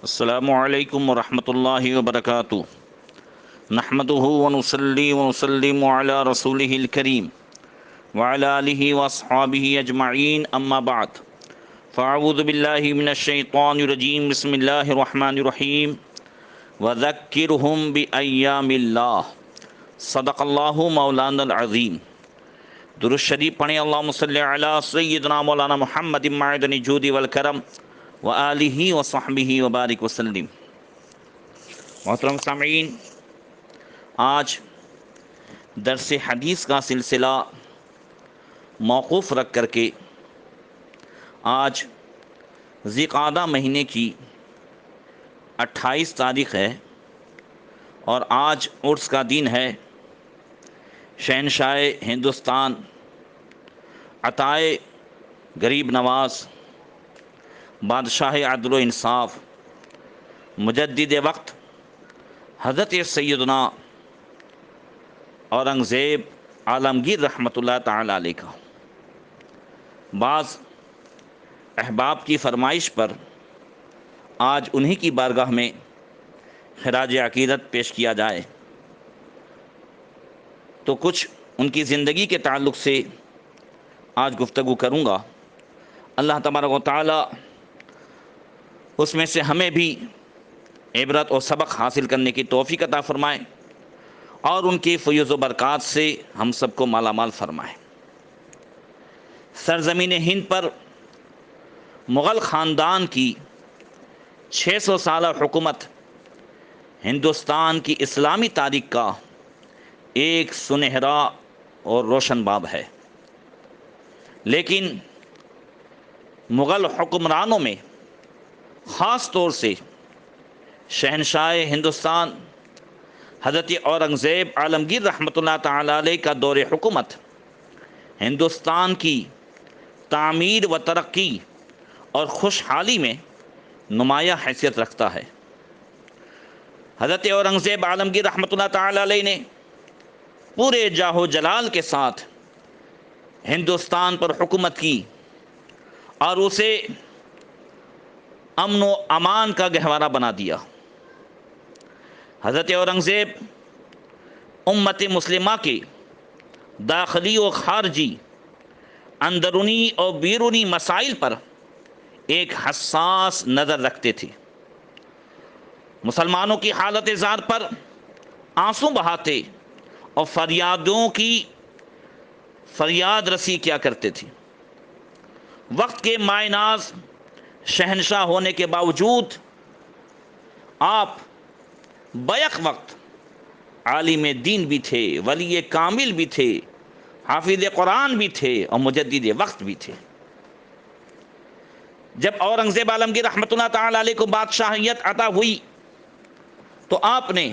السلام علیکم ورحمۃ اللہ وبرکاتہ۔ نحمدہ ونصلی ونسلم علی رسولہ الکریم وعلی آلہ واصحابہ اجمعین، اما بعد فاعوذ باللہ من الشیطان الرجیم، بسم اللہ الرحمن الرحیم۔ وذکرہم بایام اللہ، صدق اللہ مولانا العظیم۔ درود شریف پڑھیں، اللہم صلی علی سیدنا مولانا محمد معدن الجود والکرم وآلہ وصحبہ وبارک وسلم۔ محترم سامعین، آج درس حدیث کا سلسلہ موقوف رکھ کر کے آج ذی قعدہ مہینے کی 28 تاریخ ہے اور آج عرس کا دن ہے۔ شہنشاہ ہندوستان، عطائے غریب نواز، بادشاہ عدل و انصاف، مجدد وقت حضرت سیدنا اورنگزیب عالمگیر رحمۃ اللہ تعالی علیہ کا بعض احباب کی فرمائش پر آج انہی کی بارگاہ میں خراج عقیدت پیش کیا جائے تو کچھ ان کی زندگی کے تعلق سے آج گفتگو کروں گا۔ اللہ تبارک و تعالی اس میں سے ہمیں بھی عبرت اور سبق حاصل کرنے کی توفیق عطا فرمائے اور ان کی فیض و برکات سے ہم سب کو مالا مال فرمائے۔ سرزمین ہند پر مغل خاندان کی 600 سالہ حکومت ہندوستان کی اسلامی تاریخ کا ایک سنہرا اور روشن باب ہے، لیکن مغل حکمرانوں میں خاص طور سے شہنشاہ ہندوستان حضرت اورنگزیب عالمگیر رحمۃ اللہ تعالی علیہ کا دور حکومت ہندوستان کی تعمیر و ترقی اور خوشحالی میں نمایاں حیثیت رکھتا ہے۔ حضرت اورنگزیب عالمگیر رحمۃ اللہ تعالی علیہ نے پورے جاہ و جلال کے ساتھ ہندوستان پر حکومت کی اور اسے امن و امان کا گہوارہ بنا دیا۔ حضرت اورنگزیب امت مسلمہ کے داخلی و خارجی، اندرونی اور بیرونی مسائل پر ایک حساس نظر رکھتے تھے۔ مسلمانوں کی حالت زار پر آنسو بہاتے اور فریادوں کی فریاد رسی کیا کرتے تھے۔ وقت کے مائے ناز شہنشاہ ہونے کے باوجود آپ بیک وقت عالم دین بھی تھے، ولی کامل بھی تھے، حافظ قرآن بھی تھے اور مجدد وقت بھی تھے۔ جب اورنگزیب عالمگیر رحمۃ اللہ تعالی علیہ کو بادشاہیت عطا ہوئی تو آپ نے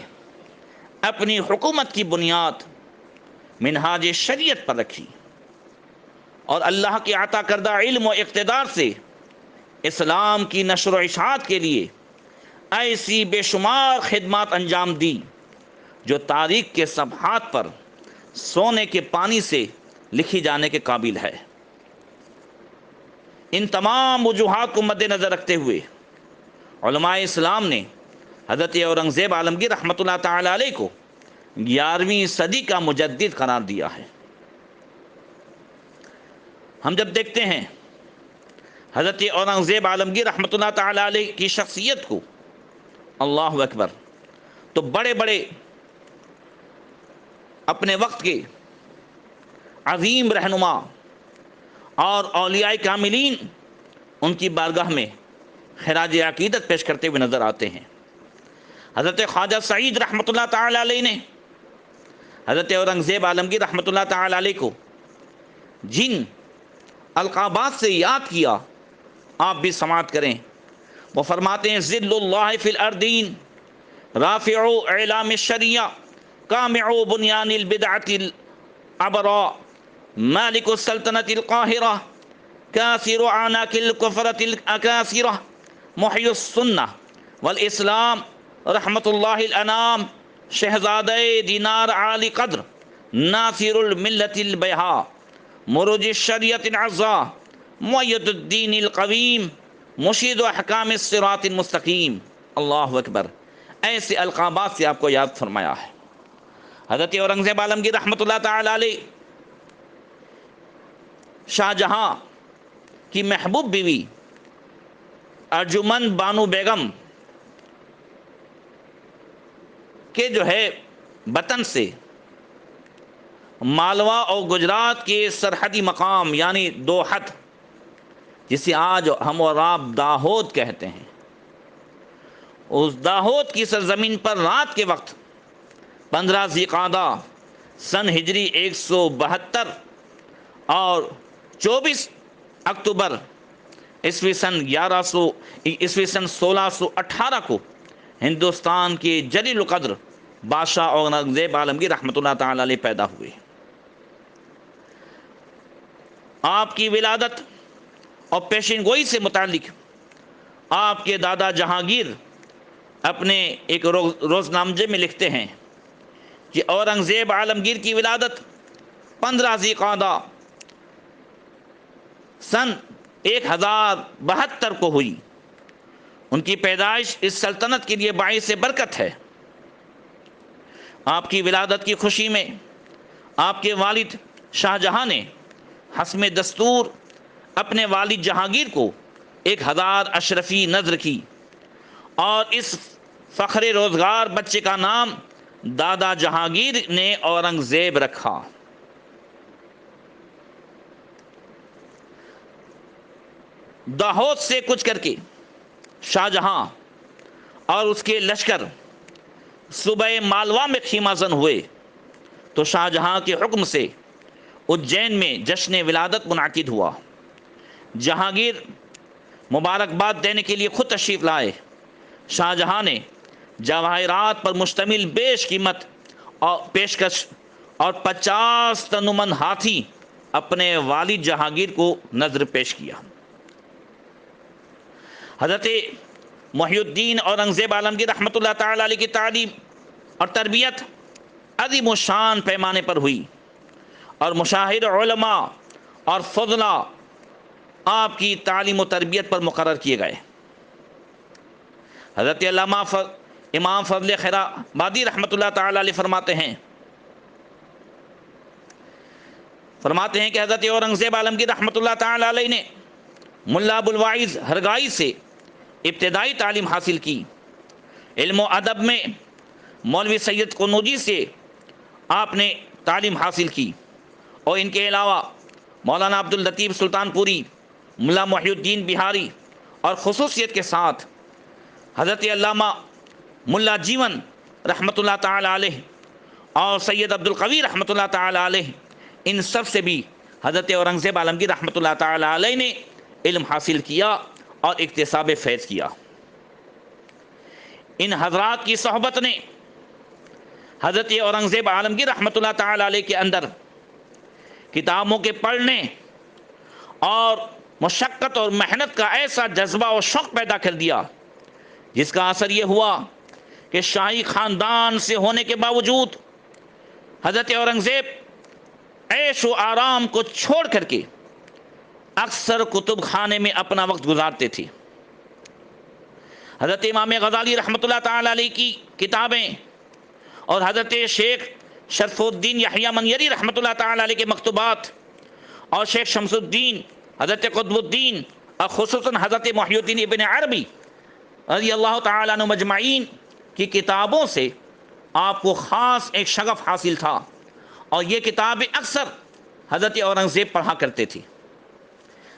اپنی حکومت کی بنیاد منہاج شریعت پر رکھی اور اللہ کے عطا کردہ علم و اقتدار سے اسلام کی نشر و اشاعت کے لیے ایسی بے شمار خدمات انجام دی جو تاریخ کے صفحات پر سونے کے پانی سے لکھی جانے کے قابل ہے۔ ان تمام وجوہات کو مد نظر رکھتے ہوئے علماء اسلام نے حضرت اورنگزیب عالمگیر رحمۃ اللہ تعالی علیہ کو 11ویں صدی کا مجدد قرار دیا ہے۔ ہم جب دیکھتے ہیں حضرت اورنگزیب عالمگیر رحمۃ اللہ تعالی علیہ کی شخصیت کو، اللہ اکبر، تو بڑے بڑے اپنے وقت کے عظیم رہنما اور اولیاء کاملین ان کی بارگاہ میں خراج عقیدت پیش کرتے ہوئے نظر آتے ہیں۔ حضرت خواجہ سعید رحمۃ اللہ تعالی علیہ نے حضرت اورنگزیب عالمگیر رحمۃ اللہ تعالی علیہ کو جن القابات سے یاد کیا آپ بھی سماعت کریں۔ وہ فرماتے ہیں: ذل اللہ فی الارضین، رافع اعلام الشریعہ، کامع بنیان البدعۃ العبراء، مالک السلطنۃ القاہرہ، کاسر اعناق الکفرۃ الاکاسرہ، محی السنہ والاسلام، رحمت اللہ الانام، شہزادہ دینار عالی قدر، ناصر الملت البیہا، مروج الشریعت العظا، مؤید الدین القویم، مشید احکام الصراط المستقیم۔ اللہ اکبر، ایسے القابات سے آپ کو یاد فرمایا ہے۔ حضرت اورنگزیب عالمگیر رحمۃ اللہ تعالی علیہ شاہ جہاں کی محبوب بیوی ارجمند بانو بیگم کے جو ہے وطن سے مالوا اور گجرات کے سرحدی مقام یعنی دوحت، جسے آج ہم اور آپ داہود کہتے ہیں، اس داہود کی سرزمین پر رات کے وقت 15 ذی قعدہ سن ہجری 172 اور 24 اکتوبر عیسوی سن 1618 کو ہندوستان کے جلیل القدر بادشاہ اورنگزیب عالمگیر رحمۃ اللہ تعالی علیہ پیدا ہوئے۔ آپ کی ولادت اور پیشین گوئی سے متعلق آپ کے دادا جہانگیر اپنے ایک روزنامے میں لکھتے ہیں کہ اورنگزیب عالمگیر کی ولادت 15 ذی قعدہ سن 1072 کو ہوئی۔ ان کی پیدائش اس سلطنت کے لیے باعث برکت ہے۔ آپ کی ولادت کی خوشی میں آپ کے والد شاہ جہاں نے حسب دستور اپنے والد جہانگیر کو 1000 اشرفی نذر کی اور اس فخر روزگار بچے کا نام دادا جہانگیر نے اورنگزیب رکھا۔ داہود سے کچھ کر کے شاہ جہاں اور اس کے لشکر صوبہ مالوا میں خیمہ زن ہوئے تو شاہ جہاں کے حکم سے اجین میں جشن ولادت منعقد ہوا۔ جہانگیر مبارکباد دینے کے لیے خود تشریف لائے۔ شاہ جہاں نے جواہرات پر مشتمل بیش قیمت اور پیشکش اور 50 تنومند ہاتھی اپنے والد جہانگیر کو نذر پیش کیا۔ حضرت محی الدین اورنگزیب عالمگیر رحمۃ اللہ تعالی علیہ کی تعلیم اور تربیت عظیم و شان پیمانے پر ہوئی اور مشاہیر علماء اور فضلاء آپ کی تعلیم و تربیت پر مقرر کیے گئے۔ حضرت علامہ امام فضل خیرآبادی رحمۃ اللہ تعالی علیہ فرماتے ہیں کہ حضرت اورنگزیب عالمگیر رحمۃ اللہ تعالی علیہ نے ملا ابوالواعظ ہرگائی سے ابتدائی تعلیم حاصل کی۔ علم و ادب میں مولوی سید قنوجی سے آپ نے تعلیم حاصل کی اور ان کے علاوہ مولانا عبداللطیف سلطان پوری، ملا محی الدین بہاری اور خصوصیت کے ساتھ حضرت علامہ ملا جیون رحمۃ اللہ تعالی علیہ اور سید عبدالقوی رحمۃ اللہ تعالی علیہ، ان سب سے بھی حضرت اورنگزیب عالمگیر رحمۃ اللہ تعالی علیہ نے علم حاصل کیا اور اکتساب فیض کیا۔ ان حضرات کی صحبت نے حضرت اورنگزیب عالمگیر رحمۃ اللہ تعالی علیہ کے اندر کتابوں کے پڑھنے اور مشقت اور محنت کا ایسا جذبہ اور شوق پیدا کر دیا، جس کا اثر یہ ہوا کہ شاہی خاندان سے ہونے کے باوجود حضرت اورنگزیب عیش و آرام کو چھوڑ کر کے اکثر کتب خانے میں اپنا وقت گزارتے تھے۔ حضرت امام غزالی رحمۃ اللہ تعالی علیہ کی کتابیں اور حضرت شیخ شرف الدین یحییٰ منیری رحمۃ اللہ تعالی علیہ کے مکتوبات اور شیخ شمس الدین، حضرت قطب الدین اور خصوصاً حضرت محی الدین ابن عربی رضی اللہ تعالیٰ عنہ مجمعین کی کتابوں سے آپ کو خاص ایک شغف حاصل تھا اور یہ کتابیں اکثر حضرت اورنگزیب پڑھا کرتے تھے۔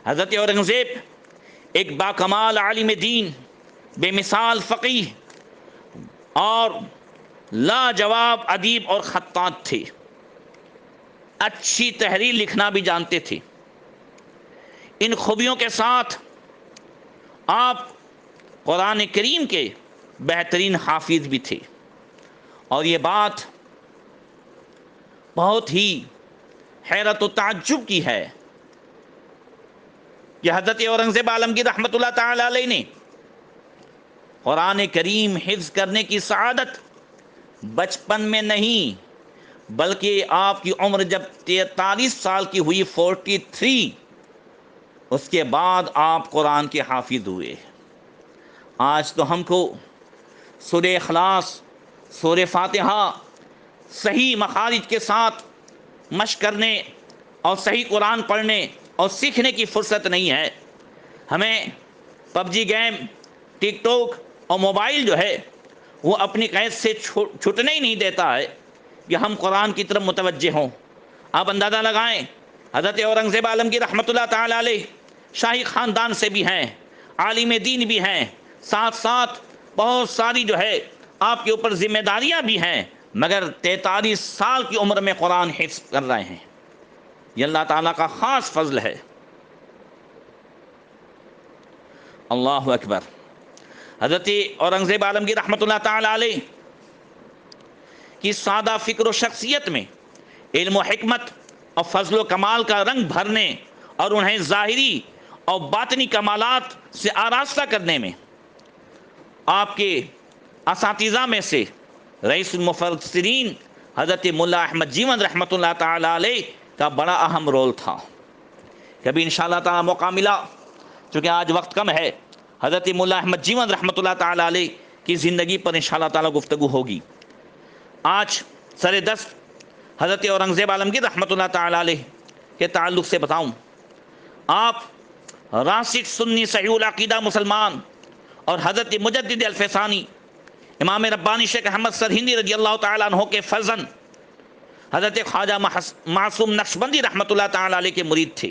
حضرت اورنگزیب ایک باکمال عالم دین، بے مثال فقیہ اور لاجواب ادیب اور خطاط تھے۔ اچھی تحریر لکھنا بھی جانتے تھے۔ ان خوبیوں کے ساتھ آپ قرآن کریم کے بہترین حافظ بھی تھے، اور یہ بات بہت ہی حیرت و تعجب کی ہے کہ حضرت اورنگزیب عالمگیر رحمۃ اللہ تعالی علیہ نے قرآن کریم حفظ کرنے کی سعادت بچپن میں نہیں، بلکہ آپ کی عمر جب 43 سال کی ہوئی 43، اس کے بعد آپ قرآن کے حافظ ہوئے۔ آج تو ہم کو سورہ اخلاص، سورہ فاتحہ صحیح مخارج کے ساتھ مشق کرنے اور صحیح قرآن پڑھنے اور سیکھنے کی فرصت نہیں ہے۔ ہمیں پب جی گیم، ٹک ٹاک اور موبائل جو ہے وہ اپنی قید سے چھوٹنے ہی نہیں دیتا ہے کہ ہم قرآن کی طرف متوجہ ہوں۔ آپ اندازہ لگائیں، حضرت اورنگزیب عالمگیر رحمۃ اللہ تعالی علیہ شاہی خاندان سے بھی ہیں، عالم دین بھی ہیں، ساتھ ساتھ بہت ساری جو ہے آپ کے اوپر ذمہ داریاں بھی ہیں، مگر 43 سال کی عمر میں قرآن حفظ کر رہے ہیں۔ یہ اللہ تعالیٰ کا خاص فضل ہے۔ اللہ اکبر۔ حضرت اورنگزیب عالمگیر رحمۃ اللہ تعالی علیہ کی سادہ فکر و شخصیت میں علم و حکمت اور فضل و کمال کا رنگ بھرنے اور انہیں ظاہری اور باطنی کمالات سے آراستہ کرنے میں آپ کے اساتذہ میں سے رئیس المفسرین حضرت ملا احمد جیون رحمۃ اللہ تعالی علیہ کا بڑا اہم رول تھا۔ کبھی انشاءاللہ تعالی موقع ملا، چونکہ آج وقت کم ہے، حضرت ملا احمد جیون رحمۃ اللہ تعالی علیہ کی زندگی پر انشاءاللہ تعالی گفتگو ہوگی۔ آج سر دست حضرت اورنگزیب عالمگیر رحمۃ اللہ تعالی علیہ کے تعلق سے بتاؤں۔ آپ راسخ سنی صحیح العقیدہ مسلمان اور حضرت مجدد الفسانی امام ربانی شیخ احمد سرہندی رضی اللہ تعالیٰ عنہ کے فرزند حضرت خواجہ معصوم نقشبندی رحمۃ اللہ تعالی علیہ کے مرید تھے۔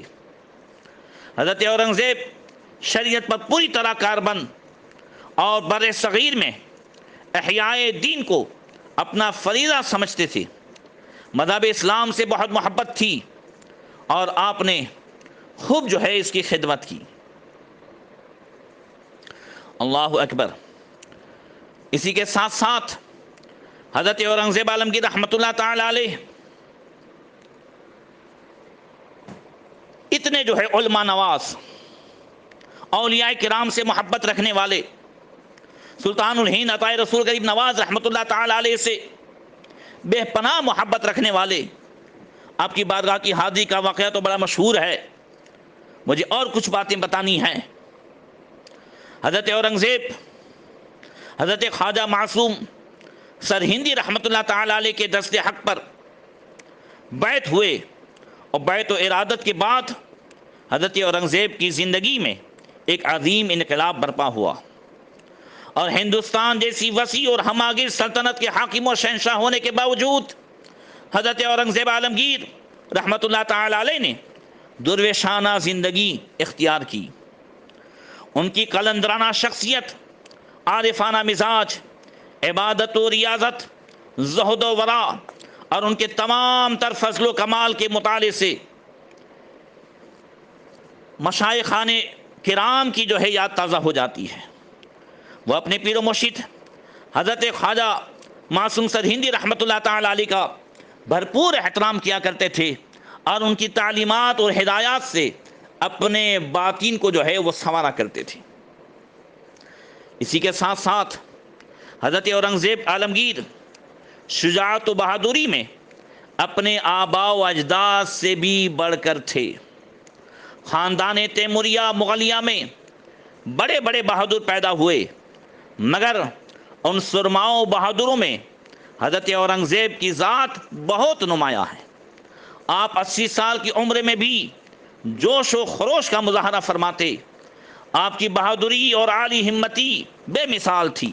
حضرت اورنگزیب شریعت پر پوری طرح کاربند اور بر صغیر میں احیاء دین کو اپنا فریضہ سمجھتے تھے۔ مذہب اسلام سے بہت محبت تھی اور آپ نے خوب جو ہے اس کی خدمت کی۔ اللہ اکبر۔ اسی کے ساتھ ساتھ حضرت اورنگزیب عالمگیر رحمۃ اللہ تعالی علیہ اتنے جو ہے علماء نواز، اولیاء کرام سے محبت رکھنے والے، سلطان الہند عطائے رسول غریب نواز رحمۃ اللہ تعالی علیہ سے بے پناہ محبت رکھنے والے، آپ کی بارگاہ کی حاضری کا واقعہ تو بڑا مشہور ہے، مجھے اور کچھ باتیں بتانی ہیں۔ حضرت اورنگزیب حضرت خواجہ معصوم سرہندی رحمۃ اللہ تعالی علیہ کے دست حق پر بیعت ہوئے، اور بیعت و ارادت کے بعد حضرت اورنگزیب کی زندگی میں ایک عظیم انقلاب برپا ہوا، اور ہندوستان جیسی وسیع اور ہماگیر سلطنت کے حاکم و شہنشاہ ہونے کے باوجود حضرت اورنگزیب عالمگیر رحمۃ اللہ تعالی علیہ نے درویشانہ زندگی اختیار کی۔ ان کی قلندرانہ شخصیت، عارفانہ مزاج، عبادت و ریاضت، زہد و ورع اور ان کے تمام تر فضل و کمال کے مطالعے سے مشائخان کرام کی جو ہے یاد تازہ ہو جاتی ہے۔ وہ اپنے پیر و مرشد حضرت خواجہ معصوم سرہندی رحمۃ اللہ تعالی علیہ کا بھرپور احترام کیا کرتے تھے، اور ان کی تعلیمات اور ہدایات سے اپنے باطن کو جو ہے وہ سنوارا کرتے تھے۔ اسی کے ساتھ ساتھ حضرت اورنگزیب عالمگیر شجاعت و بہادری میں اپنے آباء و اجداد سے بھی بڑھ کر تھے۔ خاندان تیموریہ مغلیہ میں بڑے بڑے بہادر پیدا ہوئے، مگر ان سرماؤں بہادروں میں حضرت اورنگزیب کی ذات بہت نمایاں ہے۔ آپ 80 سال کی عمر میں بھی جوش و خروش کا مظاہرہ فرماتے۔ آپ کی بہادری اور عالی ہمتی بے مثال تھی۔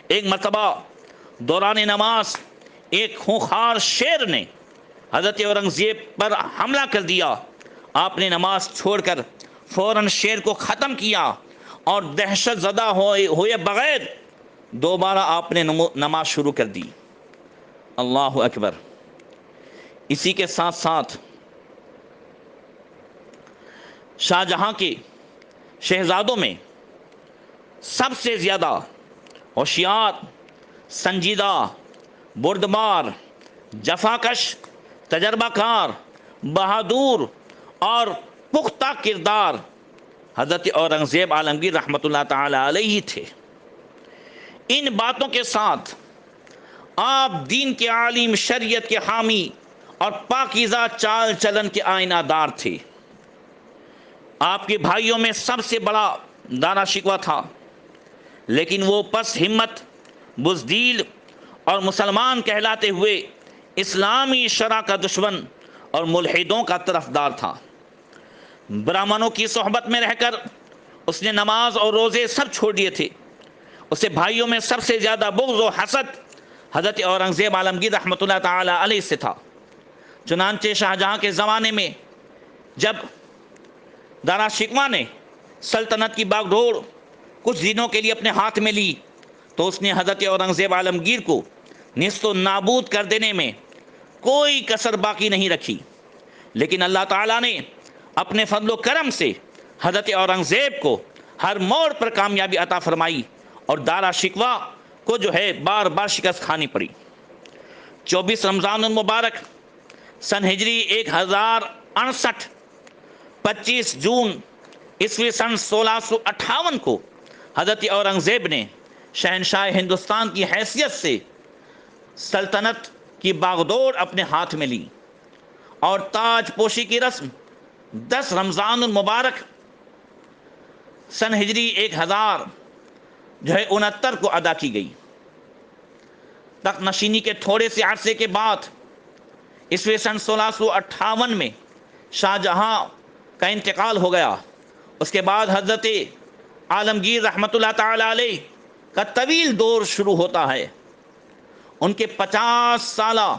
ایک مرتبہ دوران نماز ایک خونخوار شیر نے حضرت اورنگزیب پر حملہ کر دیا۔ آپ نے نماز چھوڑ کر فوراً شیر کو ختم کیا، اور دہشت زدہ ہوئے بغیر دوبارہ آپ نے نماز شروع کر دی۔ اللہ اکبر۔ اسی کے ساتھ ساتھ شاہ جہاں کے شہزادوں میں سب سے زیادہ ہوشیار، سنجیدہ، بردبار، جفاکش، تجربہ کار، بہادر اور پختہ کردار حضرت اورنگزیب عالمگیر رحمۃ اللہ تعالی علیہ تھے۔ ان باتوں کے ساتھ آپ دین کے عالم، شریعت کے حامی اور پاکیزہ چال چلن کے آئینہ دار تھے۔ آپ کے بھائیوں میں سب سے بڑا دارا شکوہ تھا، لیکن وہ پس ہمت بزدل اور مسلمان کہلاتے ہوئے اسلامی شرع کا دشمن اور ملحدوں کا طرفدار تھا۔ برہمنوں کی صحبت میں رہ کر اس نے نماز اور روزے سب چھوڑ دیے تھے۔ اسے بھائیوں میں سب سے زیادہ بغض و حسد حضرت اورنگزیب عالمگیر رحمۃ اللہ تعالی علیہ سے تھا۔ چنانچہ شاہجہاں کے زمانے میں جب دارا شکوہ نے سلطنت کی باغ ڈور کچھ دنوں کے لیے اپنے ہاتھ میں لی تو اس نے حضرت اورنگزیب عالمگیر کو نیست و نابود کر دینے میں کوئی کسر باقی نہیں رکھی، لیکن اللہ تعالیٰ نے اپنے فضل و کرم سے حضرت اورنگزیب کو ہر موڑ پر کامیابی عطا فرمائی اور دارا شکوہ کو جو ہے بار بار شکست کھانی پڑی۔ 24 رمضان المبارک سن ہجری 1068 25 جون عیسوی سن 1658 کو حضرت اورنگزیب نے شہنشاہ ہندوستان کی حیثیت سے سلطنت کی باغڈور اپنے ہاتھ میں لی اور تاج پوشی کی رسم 10 رمضان المبارک سن ہجری 1069 کو ادا کی گئی۔ تخت نشینی کے تھوڑے سے عرصے کے بعد عیسوی سن 1658 میں شاہ جہاں کا انتقال ہو گیا۔ اس کے بعد حضرت عالمگیر رحمۃ اللہ تعالی علیہ کا طویل دور شروع ہوتا ہے۔ ان کے 50 سالہ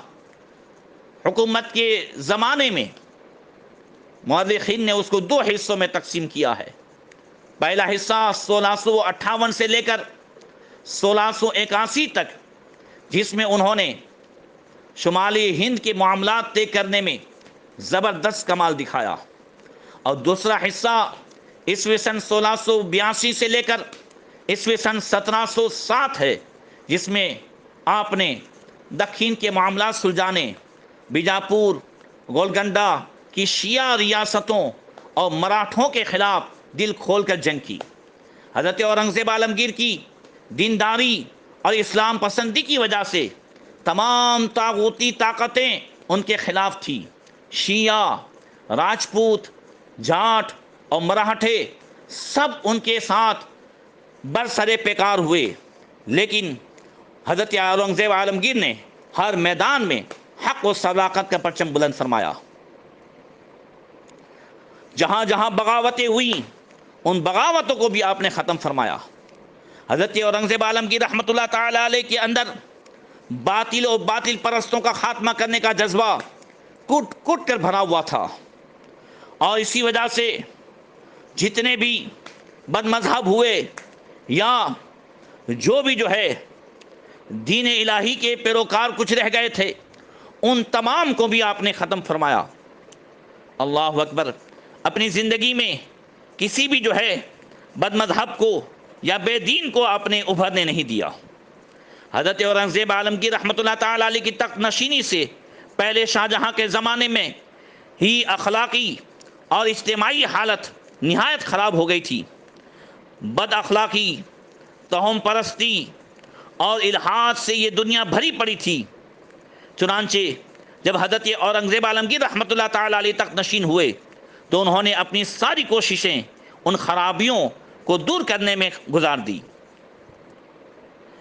حکومت کے زمانے میں مورخین نے اس کو 2 حصوں میں تقسیم کیا ہے۔ پہلا حصہ 1658 سے لے کر 1681 تک، جس میں انہوں نے شمالی ہند کے معاملات طے کرنے میں زبردست کمال دکھایا، اور دوسرا حصہ عیسوی سن 1682 سے لے کر عیسوی سن 1707 ہے، جس میں آپ نے دکھن کے معاملات سلجھانے، بیجاپور گولکنڈہ کی شیعہ ریاستوں اور مراٹھوں کے خلاف دل کھول کر جنگ کی۔ حضرت اورنگزیب عالمگیر کی دینداری اور اسلام پسندی کی وجہ سے تمام طاغوتی طاقتیں ان کے خلاف تھی۔ شیعہ، راجپوت، جاٹ اور مراٹھے سب ان کے ساتھ برسرے پیکار ہوئے، لیکن حضرت اورنگزیب عالمگیر نے ہر میدان میں حق و صداقت کا پرچم بلند فرمایا۔ جہاں جہاں بغاوتیں ہوئیں ان بغاوتوں کو بھی آپ نے ختم فرمایا۔ حضرت اورنگزیب عالمگیر رحمۃ اللہ تعالی علیہ کے اندر باطل و باطل پرستوں کا خاتمہ کرنے کا جذبہ کٹ کٹ کر بھرا ہوا تھا، اور اسی وجہ سے جتنے بھی بد مذہب ہوئے یا جو بھی جو ہے دین الہی کے پیروکار کچھ رہ گئے تھے، ان تمام کو بھی آپ نے ختم فرمایا۔ اللہ اکبر۔ اپنی زندگی میں کسی بھی جو ہے بد مذہب کو یا بے دین کو آپ نے ابھرنے نہیں دیا۔ حضرت اورنگزیب عالمگیر رحمۃ اللہ تعالی علیہ کی تخت نشینی سے پہلے شاہ جہاں کے زمانے میں ہی اخلاقی اور اجتماعی حالت نہایت خراب ہو گئی تھی۔ بد اخلاقی، توہم پرستی اور الحاد سے یہ دنیا بھری پڑی تھی۔ چنانچہ جب حضرت اورنگزیب عالمگیر رحمۃ اللہ تعالی علیہ تخت نشین ہوئے تو انہوں نے اپنی ساری کوششیں ان خرابیوں کو دور کرنے میں گزار دی۔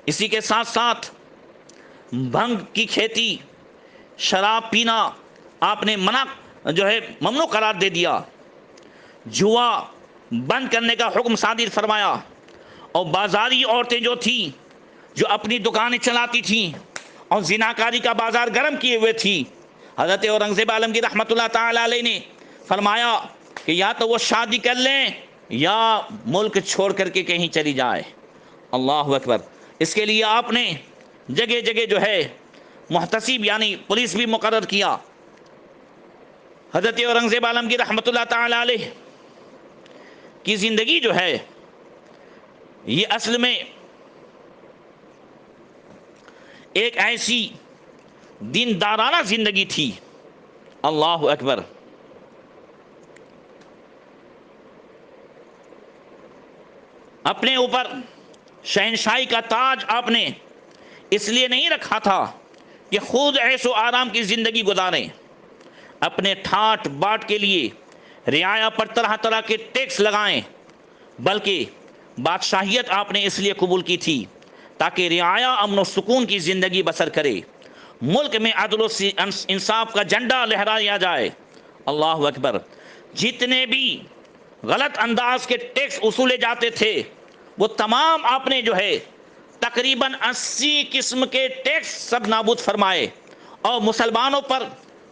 اسی کے ساتھ ساتھ بھنگ کی کھیتی، شراب پینا آپ نے ممنوع قرار دے دیا، جوا بند کرنے کا حکم صادر فرمایا، اور بازاری عورتیں جو تھیں جو اپنی دکانیں چلاتی تھیں اور زناکاری کا بازار گرم کیے ہوئے تھی، حضرت اورنگزیب عالمگیر رحمۃ اللہ تعالی علیہ نے فرمایا کہ یا تو وہ شادی کر لیں یا ملک چھوڑ کر کے کہیں چلی جائے۔ اللہ اکبر۔ اس کے لیے آپ نے جگہ جگہ جو ہے محتسب یعنی پولیس بھی مقرر کیا۔ حضرت اورنگزیب عالمگیر رحمۃ اللہ تعالی علیہ کی زندگی جو ہے یہ اصل میں ایک ایسی دیندارانہ زندگی تھی۔ اللہ اکبر۔ اپنے اوپر شہنشاہی کا تاج آپ نے اس لیے نہیں رکھا تھا کہ خود عیش و آرام کی زندگی گزاریں، اپنے ٹھاٹ باٹ کے لیے رعایا پر طرح طرح کے ٹیکس لگائیں، بلکہ بادشاہیت آپ نے اس لیے قبول کی تھی تاکہ رعایا امن و سکون کی زندگی بسر کرے، ملک میں عدل و انصاف کا جھنڈا لہرایا جائے۔ اللہ اکبر۔ جتنے بھی غلط انداز کے ٹیکس وصولے جاتے تھے وہ تمام آپ نے جو ہے تقریباً 80 قسم کے ٹیکس سب نابود فرمائے، اور مسلمانوں پر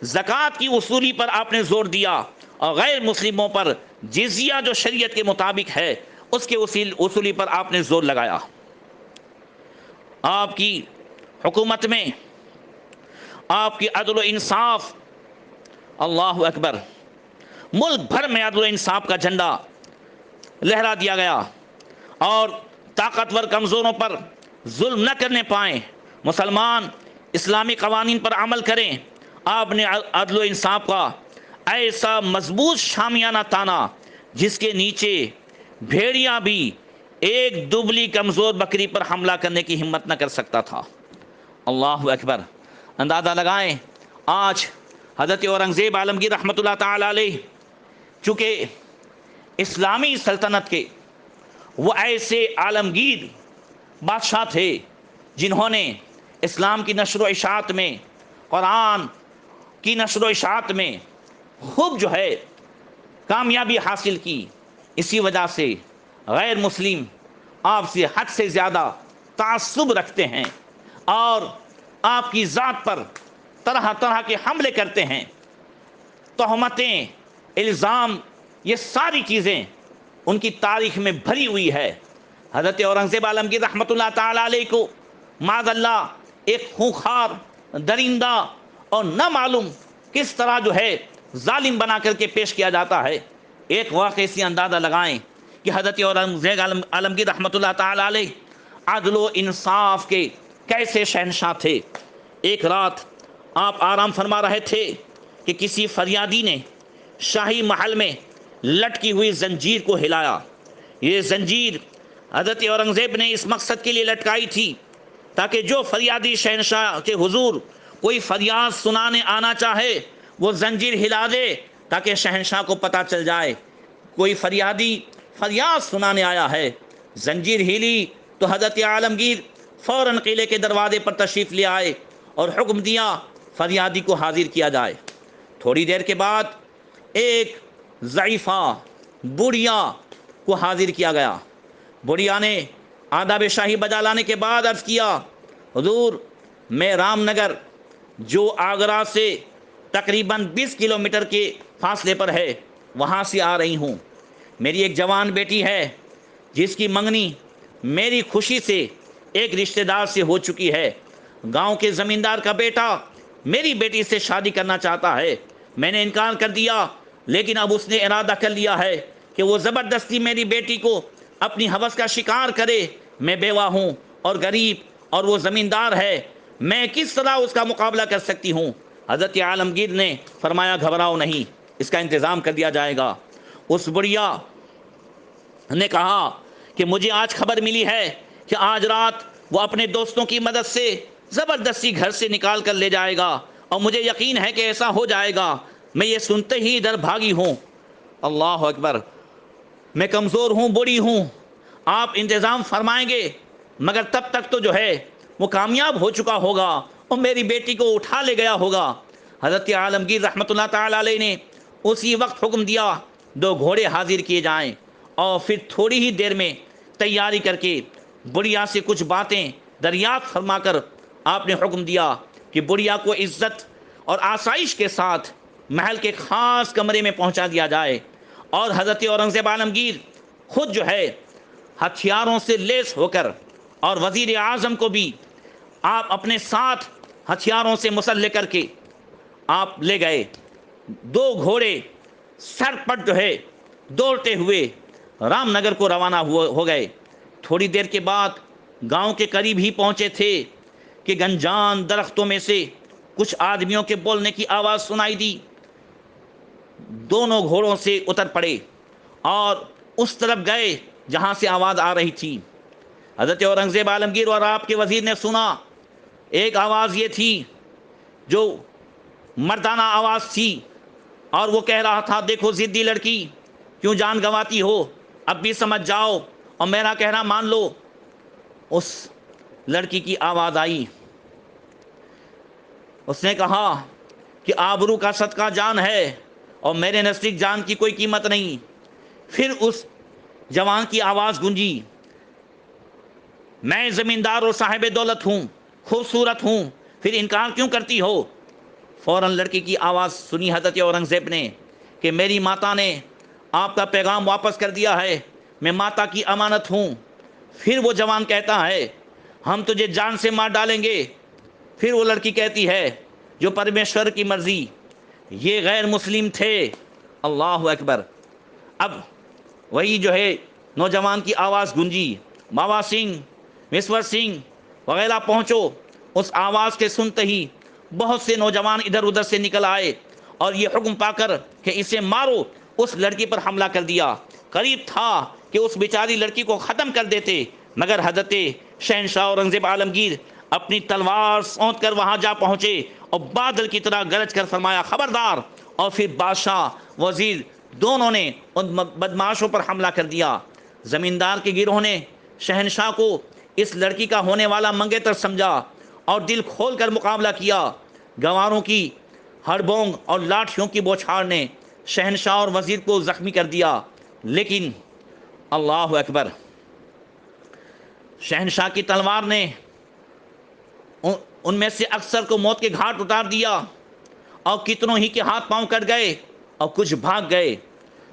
زکوٰۃ کی وصولی پر آپ نے زور دیا، اور غیر مسلموں پر جزیہ جو شریعت کے مطابق ہے اس کے وصولی پر آپ نے زور لگایا۔ آپ کی حکومت میں آپ کی عدل و انصاف، اللہ اکبر، ملک بھر میں عدل و انصاف کا جھنڈا لہرا دیا گیا، اور طاقتور کمزوروں پر ظلم نہ کرنے پائیں، مسلمان اسلامی قوانین پر عمل کریں۔ آپ نے عدل و انصاف کا ایسا مضبوط شامیانہ تانا جس کے نیچے بھیڑیا بھی ایک دبلی کمزور بکری پر حملہ کرنے کی ہمت نہ کر سکتا تھا۔ اللہ اکبر۔ اندازہ لگائیں آج حضرت اورنگزیب عالمگیر رحمۃ اللہ تعالی علیہ چونکہ اسلامی سلطنت کے وہ ایسے عالمگیر بادشاہ تھے جنہوں نے اسلام کی نشر و اشاعت میں، قرآن کی نشر و اشاعت میں خوب جو ہے کامیابی حاصل کی، اسی وجہ سے غیر مسلم آپ سے حد سے زیادہ تعصب رکھتے ہیں اور آپ کی ذات پر طرح طرح کے حملے کرتے ہیں، تہمتیں، الزام، یہ ساری چیزیں ان کی تاریخ میں بھری ہوئی ہے۔ حضرت اورنگزیب عالمگیر رحمۃ اللہ تعالی علیہ کو معاذ اللہ ایک خونخوار درندہ اور نہ معلوم کس طرح جو ہے ظالم بنا کر کے پیش کیا جاتا ہے۔ ایک واقعے سے اندازہ لگائیں کہ حضرت اورنگزیب عالمگیر رحمۃ اللہ تعالی علیہ عدل و انصاف کے کیسے شہنشاہ تھے۔ ایک رات آپ آرام فرما رہے تھے کہ کسی فریادی نے شاہی محل میں لٹکی ہوئی زنجیر کو ہلایا۔ یہ زنجیر حضرت اورنگزیب نے اس مقصد کے لیے لٹکائی تھی تاکہ جو فریادی شہنشاہ کے حضور کوئی فریاد سنانے آنا چاہے وہ زنجیر ہلا دے تاکہ شہنشاہ کو پتہ چل جائے کوئی فریادی فریاد سنانے آیا ہے۔ زنجیر ہلی تو حضرت عالمگیر فوراً قلعے کے دروازے پر تشریف لے آئے اور حکم دیا فریادی کو حاضر کیا جائے۔ تھوڑی دیر کے بعد ایک ضعیفہ بڑھیا کو حاضر کیا گیا۔ بڑھیا نے آداب شاہی بجا لانے کے بعد عرض کیا، حضور میں رام نگر جو آگرہ سے تقریباً 20 کلومیٹر کے فاصلے پر ہے وہاں سے آ رہی ہوں۔ میری ایک جوان بیٹی ہے جس کی منگنی میری خوشی سے ایک رشتہ دار سے ہو چکی ہے۔ گاؤں کے زمیندار کا بیٹا میری بیٹی سے شادی کرنا چاہتا ہے، میں نے انکار کر دیا، لیکن اب اس نے ارادہ کر لیا ہے کہ وہ زبردستی میری بیٹی کو اپنی ہوس کا شکار کرے۔ میں بیوہ ہوں اور غریب اور وہ زمیندار ہے، میں کس طرح اس کا مقابلہ کر سکتی ہوں؟ حضرت عالمگیر نے فرمایا گھبراؤ نہیں، اس کا انتظام کر دیا جائے گا۔ اس بڑھیا نے کہا کہ مجھے آج خبر ملی ہے کہ آج رات وہ اپنے دوستوں کی مدد سے زبردستی گھر سے نکال کر لے جائے گا، اور مجھے یقین ہے کہ ایسا ہو جائے گا۔ میں یہ سنتے ہی ادھر بھاگی ہوں۔ اللہ اکبر۔ میں کمزور ہوں، بوڑھی ہوں، آپ انتظام فرمائیں گے مگر تب تک تو جو ہے وہ کامیاب ہو چکا ہوگا اور میری بیٹی کو اٹھا لے گیا ہوگا۔ حضرت عالمگیر رحمۃ اللہ تعالی علیہ نے اسی وقت حکم دیا 2 گھوڑے حاضر کیے جائیں، اور پھر تھوڑی ہی دیر میں تیاری کر کے بڑھیا سے کچھ باتیں دریافت فرما کر آپ نے حکم دیا کہ بڑھیا کو عزت اور آسائش کے ساتھ محل کے خاص کمرے میں پہنچا دیا جائے، اور حضرت اورنگزیب عالمگیر خود جو ہے ہتھیاروں سے لیس ہو کر، اور وزیر اعظم کو بھی آپ اپنے ساتھ ہتھیاروں سے مسلح کر کے آپ لے گئے۔ 2 گھوڑے سر پٹ جو ہے دوڑتے ہوئے رام نگر کو روانہ ہو گئے۔ تھوڑی دیر کے بعد گاؤں کے قریب ہی پہنچے تھے کہ گنجان درختوں میں سے کچھ آدمیوں کے بولنے کی آواز سنائی دی۔ دونوں گھوڑوں سے اتر پڑے اور اس طرف گئے جہاں سے آواز آ رہی تھی۔ حضرت اورنگزیب عالمگیر اور آپ کے وزیر نے سنا، ایک آواز یہ تھی جو مردانہ آواز تھی، اور وہ کہہ رہا تھا دیکھو ضدی لڑکی کیوں جان گنواتی ہو، اب بھی سمجھ جاؤ اور میرا کہنا مان لو۔ اس لڑکی کی آواز آئی، اس نے کہا کہ آبرو کا صدقہ جان ہے اور میرے نزدیک جان کی کوئی قیمت نہیں۔ پھر اس جوان کی آواز گونجی، میں زمیندار اور صاحب دولت ہوں، خوبصورت ہوں، پھر انکار کیوں کرتی ہو؟ فوراً لڑکی کی آواز سنی حضرت اورنگزیب نے کہ میری ماتا نے آپ کا پیغام واپس کر دیا ہے، میں ماتا کی امانت ہوں۔ پھر وہ جوان کہتا ہے ہم تجھے جان سے مار ڈالیں گے۔ پھر وہ لڑکی کہتی ہے جو پرمیشور کی مرضی، یہ غیر مسلم تھے۔ اللہ اکبر۔ اب وہی جو ہے نوجوان کی آواز گونجی، باوا سنگھ، مسور سنگھ وغیرہ پہنچو۔ اس آواز کے سنتے ہی بہت سے نوجوان ادھر ادھر سے نکل آئے اور یہ حکم پا کر کہ اسے مارو، اس لڑکی پر حملہ کر دیا۔ قریب تھا کہ اس بیچاری لڑکی کو ختم کر دیتے، مگر حضرت شہنشاہ اورنگزیب عالمگیر اپنی تلوار سونت کر وہاں جا پہنچے اور بادل کی طرح گرج کر فرمایا خبردار، اور پھر بادشاہ وزیر دونوں نے ان بدماشوں پر حملہ کر دیا۔ زمیندار کے گروہ نے شہنشاہ کو اس لڑکی کا ہونے والا منگیتر سمجھا اور دل کھول کر مقابلہ کیا۔ گواروں کی ہڑبونگ اور لاٹھیوں کی بوچھار نے شہنشاہ اور وزیر کو زخمی کر دیا، لیکن اللہ اکبر، شہنشاہ کی تلوار نے ان میں سے اکثر کو موت کے گھاٹ اتار دیا اور کتنوں ہی کے ہاتھ پاؤں کٹ گئے اور کچھ بھاگ گئے۔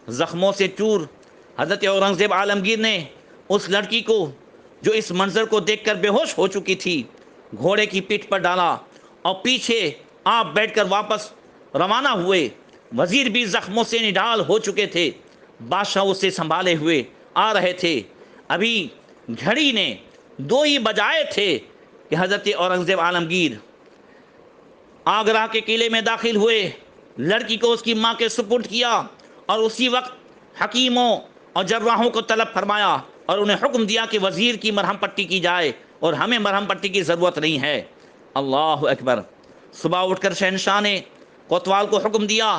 زخموں سے چور حضرت اورنگزیب عالمگیر نے اس لڑکی کو جو اس منظر کو دیکھ کر بے ہوش ہو چکی تھی گھوڑے کی پیٹھ پر ڈالا اور پیچھے آپ بیٹھ کر واپس روانہ ہوئے۔ وزیر بھی زخموں سے نڈال ہو چکے تھے، بادشاہ اسے سنبھالے ہوئے آ رہے تھے۔ ابھی گھڑی نے 2 ہی بجائے تھے کہ حضرت اورنگزیب عالمگیر آگرہ کے قلعے میں داخل ہوئے، لڑکی کو اس کی ماں کے سپرد کیا اور اسی وقت حکیموں اور جراحوں کو طلب فرمایا اور انہیں حکم دیا کہ وزیر کی مرہم پٹی کی جائے اور ہمیں مرہم پٹی کی ضرورت نہیں ہے۔ اللہ اکبر۔ صبح اٹھ کر شہنشاہ نے کوتوال کو حکم دیا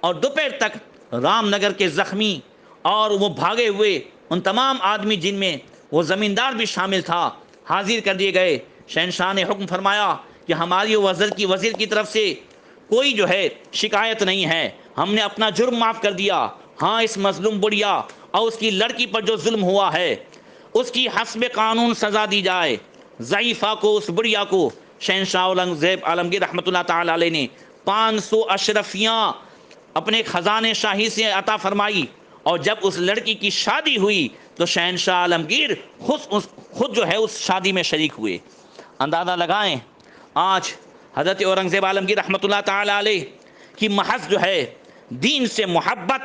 اور دوپہر تک رام نگر کے زخمی اور وہ بھاگے ہوئے ان تمام آدمی جن میں وہ زمیندار بھی شامل تھا حاضر کر دیے گئے۔ شہنشاہ نے حکم فرمایا کہ ہماری وزیر کی طرف سے کوئی جو ہے شکایت نہیں ہے، ہم نے اپنا جرم معاف کر دیا۔ ہاں، اس مظلوم بڑھیا اور اس کی لڑکی پر جو ظلم ہوا ہے اس کی حسب قانون سزا دی جائے۔ ضعیفہ کو، اس بڑھیا کو شہنشاہ اورنگزیب عالمگیر رحمۃ اللہ تعالی علیہ نے 500 اشرفیاں اپنے خزانے شاہی سے عطا فرمائی، اور جب اس لڑکی کی شادی ہوئی تو شہنشاہ عالمگیر خود جو ہے اس شادی میں شریک ہوئے۔ اندازہ لگائیں آج حضرت اورنگزیب عالمگیر رحمۃ اللہ تعالی علیہ کی محض جو ہے دین سے محبت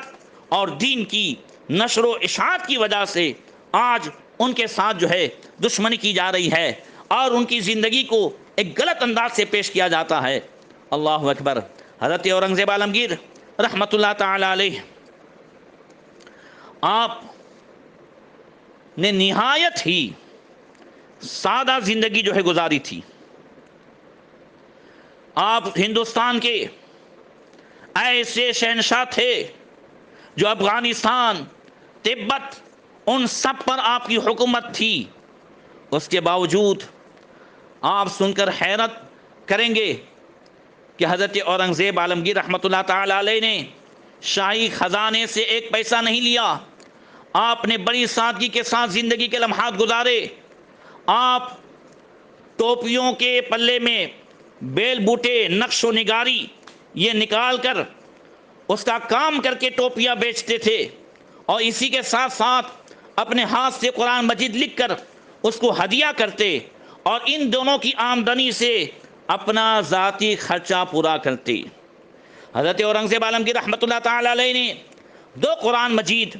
اور دین کی نشر و اشاعت کی وجہ سے آج ان کے ساتھ جو ہے دشمنی کی جا رہی ہے اور ان کی زندگی کو ایک غلط انداز سے پیش کیا جاتا ہے۔ اللہ اکبر۔ حضرت اورنگزیب عالمگیر رحمۃ اللہ تعالی علیہ آپ نے نہایت ہی سادہ زندگی جو ہے گزاری تھی۔ آپ ہندوستان کے ایسے شہنشاہ تھے جو افغانستان، تبت، ان سب پر آپ کی حکومت تھی۔ اس کے باوجود آپ سن کر حیرت کریں گے کہ حضرت اورنگزیب عالمگیر رحمۃ اللہ تعالی علیہ نے شاہی خزانے سے 1 پیسہ نہیں لیا۔ آپ نے بڑی سادگی کے ساتھ زندگی کے لمحات گزارے۔ آپ ٹوپیوں کے پلے میں بیل بوٹے، نقش و نگاری یہ نکال کر اس کا کام کر کے ٹوپیاں بیچتے تھے، اور اسی کے ساتھ ساتھ اپنے ہاتھ سے قرآن مجید لکھ کر اس کو ہدیہ کرتے اور ان دونوں کی آمدنی سے اپنا ذاتی خرچہ پورا کرتے۔ حضرت اورنگزیب عالمگیر رحمۃ اللہ تعالی علیہ نے 2 قرآن مجید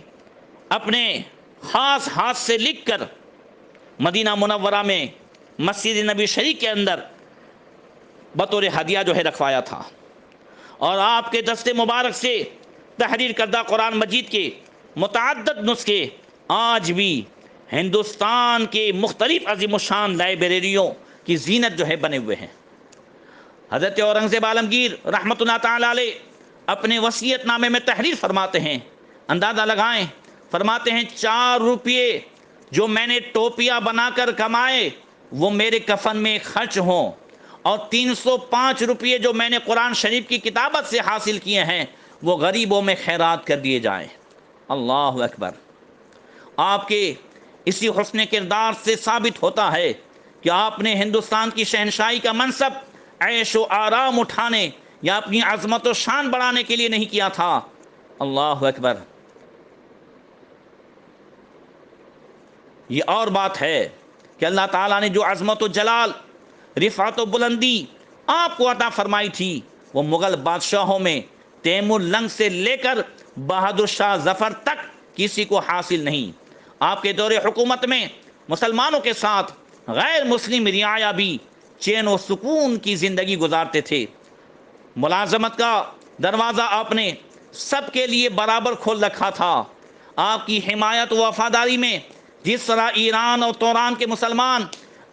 اپنے خاص ہاتھ سے لکھ کر مدینہ منورہ میں مسجد نبی شریف کے اندر بطور ہدیہ جو ہے رکھوایا تھا، اور آپ کے دست مبارک سے تحریر کردہ قرآن مجید کے متعدد نسخے آج بھی ہندوستان کے مختلف عظیم الشان لائبریریوں کی زینت جو ہے بنے ہوئے ہیں۔ حضرت اورنگزیب عالمگیر رحمۃ اللہ تعالی علیہ اپنے وصیت نامے میں تحریر فرماتے ہیں، اندازہ لگائیں، فرماتے ہیں 4 روپے جو میں نے ٹوپیاں بنا کر کمائے وہ میرے کفن میں خرچ ہوں، اور 305 روپئے جو میں نے قرآن شریف کی کتابت سے حاصل کیے ہیں وہ غریبوں میں خیرات کر دیے جائیں۔ اللہ اکبر۔ آپ کے اسی حسن کردار سے ثابت ہوتا ہے کہ آپ نے ہندوستان کی شہنشاہی کا منصب عیش و آرام اٹھانے یا اپنی عظمت و شان بڑھانے کے لیے نہیں کیا تھا۔ اللہ اکبر۔ یہ اور بات ہے کہ اللہ تعالیٰ نے جو عظمت و جلال، رفعت و بلندی آپ کو عطا فرمائی تھی وہ مغل بادشاہوں میں تیمور لنگ سے لے کر بہادر شاہ ظفر تک کسی کو حاصل نہیں۔ آپ کے دور حکومت میں مسلمانوں کے ساتھ غیر مسلم رعایا بھی چین و سکون کی زندگی گزارتے تھے۔ ملازمت کا دروازہ آپ نے سب کے لیے برابر کھول رکھا تھا۔ آپ کی حمایت و وفاداری میں جس طرح ایران اور توران کے مسلمان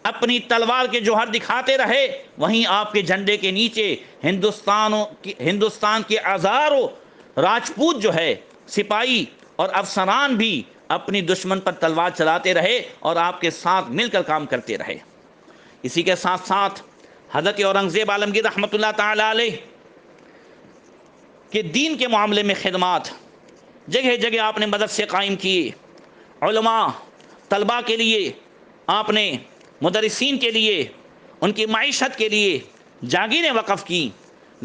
اپنی تلوار کے جوہر دکھاتے رہے، وہیں آپ کے جھنڈے کے نیچے ہندوستان کے ہزاروں راجپوت جو ہے سپاہی اور افسران بھی اپنی دشمن پر تلوار چلاتے رہے اور آپ کے ساتھ مل کر کام کرتے رہے۔ اسی کے ساتھ ساتھ حضرت اورنگزیب عالمگیر رحمۃ اللہ تعالی علیہ کے دین کے معاملے میں خدمات، جگہ جگہ آپ نے مدرسے قائم کیے، علماء طلباء کے لیے آپ نے، مدرسین کے لیے، ان کی معیشت کے لیے جاگیریں وقف کی،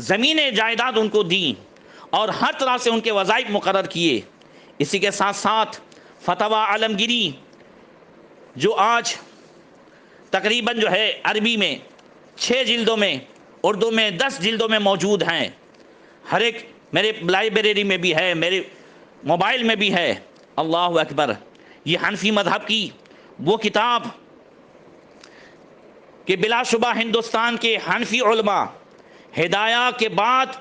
زمینیں جائیداد ان کو دیں اور ہر طرح سے ان کے وظائف مقرر کیے۔ اسی کے ساتھ ساتھ فتویٰ عالمگیری جو آج تقریباً جو ہے عربی میں 6 جلدوں میں، اردو میں 10 جلدوں میں موجود ہیں، ہر ایک میرے لائبریری میں بھی ہے، میرے موبائل میں بھی ہے۔ اللہ اکبر۔ یہ حنفی مذہب کی وہ کتاب کہ بلا شبہ ہندوستان کے حنفی علماء ہدایہ کے بعد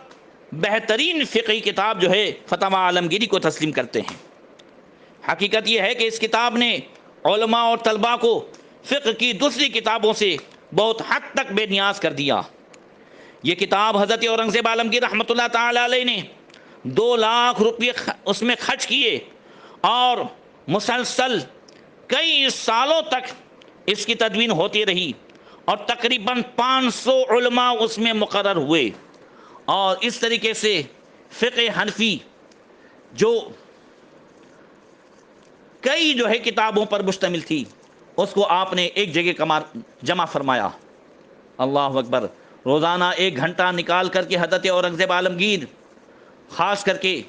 بہترین فقہی کتاب جو ہے فتویٰ عالمگیری کو تسلیم کرتے ہیں۔ حقیقت یہ ہے کہ اس کتاب نے علماء اور طلباء کو فقہ کی دوسری کتابوں سے بہت حد تک بے نیاز کر دیا۔ یہ کتاب حضرت اورنگزیب عالمگیر رحمۃ اللہ تعالی علیہ نے 2 لاکھ روپے اس میں خرچ کیے اور مسلسل کئی سالوں تک اس کی تدوین ہوتی رہی اور تقریباً 500 علماء اس میں مقرر ہوئے، اور اس طریقے سے فقہ حنفی جو کئی جو ہے کتابوں پر مشتمل تھی اس کو آپ نے ایک جگہ جمع فرمایا۔ اللہ اکبر۔ روزانہ 1 گھنٹہ نکال کر کے حضرت اورنگزیب عالمگیر خاص کر کے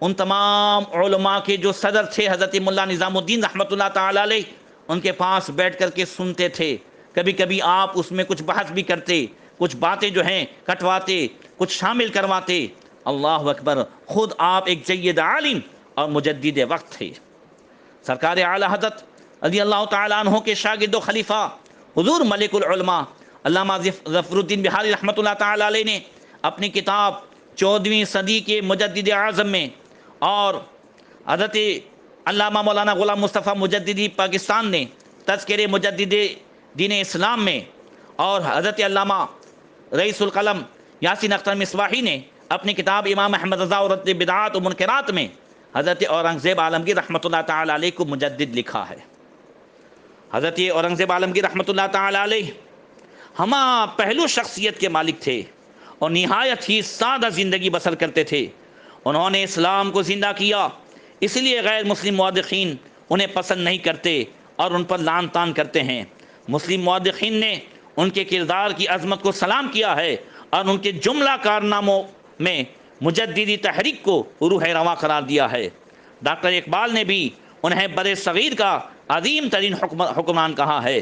ان تمام علماء کے جو صدر تھے حضرت ملا نظام الدین رحمۃ اللہ تعالی علیہ، ان کے پاس بیٹھ کر کے سنتے تھے۔ کبھی کبھی آپ اس میں کچھ بحث بھی کرتے، کچھ باتیں جو ہیں کٹواتے، کچھ شامل کرواتے۔ اللہ اکبر۔ خود آپ ایک جید عالم اور مجدد وقت تھے۔ سرکار اعلیٰ حضرت رضی اللہ تعالیٰ عنہ کے شاگرد و خلیفہ حضور ملک العلماء علامہ ظفر الدین بہاری رحمۃ اللہ تعالیٰ علیہ نے اپنی کتاب 14ویں صدی کے مجدد اعظم میں، اور حضرت علامہ مولانا غلام مصطفیٰ مجددی پاکستان نے تذکرے مجدد دین اسلام میں، اور حضرت علامہ رئیس القلم یاسین اختر مصباحی نے اپنی کتاب امام احمد رضا اور رد بدعات و منکرات میں حضرت اورنگزیب عالمگیر رحمۃ اللہ تعالی علیہ کو مجدد لکھا ہے۔ حضرت اورنگزیب عالمگیر رحمۃ اللہ تعالی علیہ ہمہ پہلو شخصیت کے مالک تھے اور نہایت ہی سادہ زندگی بسر کرتے تھے۔ انہوں نے اسلام کو زندہ کیا، اس لیے غیر مسلم مورخین انہیں پسند نہیں کرتے اور ان پر لعن طعن کرتے ہیں۔ مسلم مورخین نے ان کے کردار کی عظمت کو سلام کیا ہے اور ان کے جملہ کارناموں میں مجددی تحریک کو روح رواں قرار دیا ہے۔ ڈاکٹر اقبال نے بھی انہیں بر صغیر کا عظیم ترین حکمران کہا ہے۔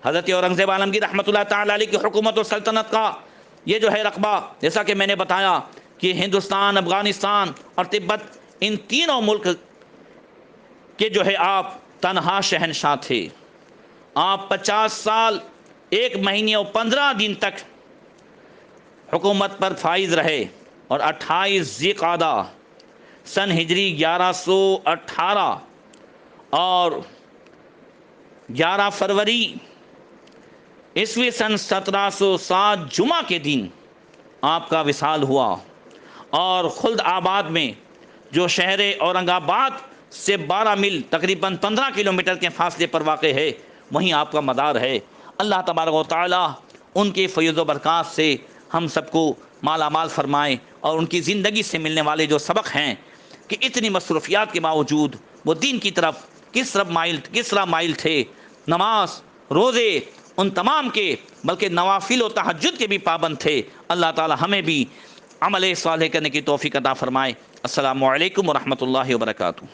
حضرت اورنگزیب عالمگیر رحمۃ اللہ تعالی علیہ کی حکومت و سلطنت کا یہ جو ہے رقبہ، جیسا کہ میں نے بتایا کہ ہندوستان، افغانستان اور تبت، ان تینوں ملک کے جو ہے آپ تنہا شہنشاہ تھے۔ آپ 50 سال 1 مہینے اور 15 دن تک حکومت پر فائز رہے، اور 28 ذی قعدہ سن ہجری 1118 اور 11 فروری عیسوی سن 1707 جمعہ کے دن آپ کا وصال ہوا، اور خلد آباد میں جو شہر اورنگ آباد سے 12 میل تقریباً 15 کلومیٹر کے فاصلے پر واقع ہے، وہیں آپ کا مدار ہے۔ اللہ تبارک و تعالی ان کے فیض و برکات سے ہم سب کو مالا مال فرمائے، اور ان کی زندگی سے ملنے والے جو سبق ہیں کہ اتنی مصروفیات کے باوجود وہ دین کی طرف کس طرح مائل تھے، نماز، روزے ان تمام کے، بلکہ نوافل و تہجد کے بھی پابند تھے۔ اللہ تعالی ہمیں بھی عمل صالح کرنے کی توفیق عطا فرمائے۔ السلام علیکم ورحمۃ اللہ وبرکاتہ۔